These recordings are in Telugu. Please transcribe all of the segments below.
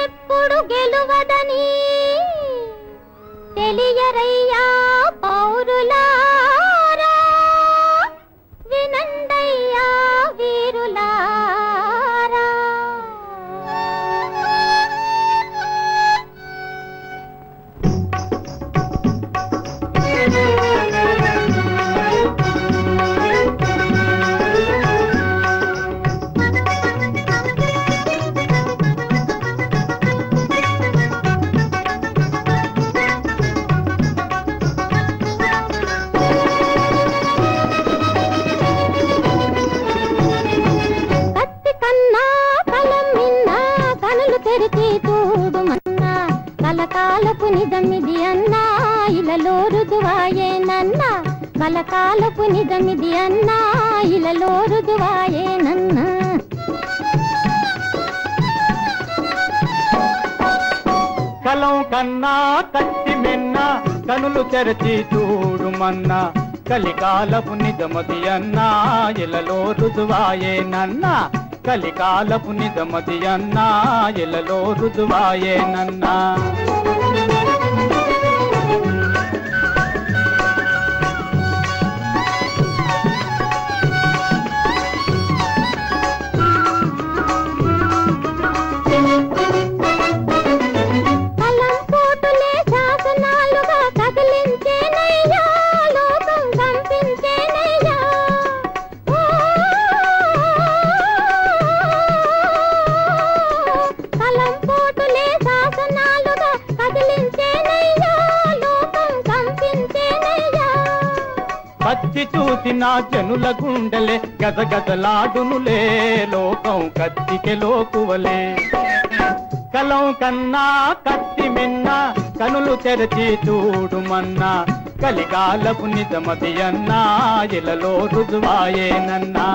ఎప్పుడు గెలువదని తెలియరయ్యా పౌరులారా, వినండయ్యా వీరులారా. కలకాలపు నిజమిది అన్నా ఇలలో రుజువాయేనన్నా, కలకాలపు నిజమిది అన్నా ఇలలో రుజువాయేనన్నా. కలం కన్నా కత్తి మిన్న కనులు తెరచి చూడుమన్నా, కలికాలపు నిజమది అన్నా ఇలలో రుజువాయేనన్నా, కలికాలపు నిజమది అన్నా ఇలలో రుజువాయేనన్నా. కత్తి చూసిన జనుల గుండెలే గజగజలాడునులే, లోకం కత్తికే లోకువలే. కలం కన్నా కత్తి మిన్న కనులు తెరచి చూడుమన్నా, కలికాలపు నిజమది అన్నా ఇలలో రుజువాయేనన్నా.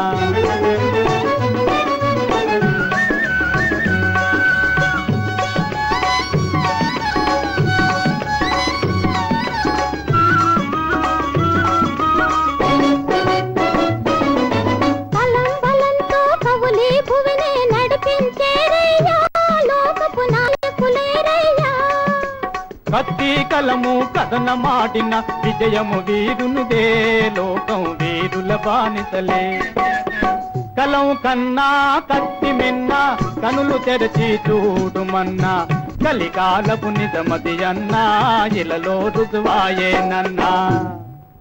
కత్తి కలము కథనమాడిన విజయము వీరునుదే, లోకం వీరుల బానిసలే. కలం కన్నా కత్తి మిన్న కనులు తెరచి చూడుమన్నా, కలికాలపు నిజమది అన్నా ఇలలో రుజువాయేనన్నా.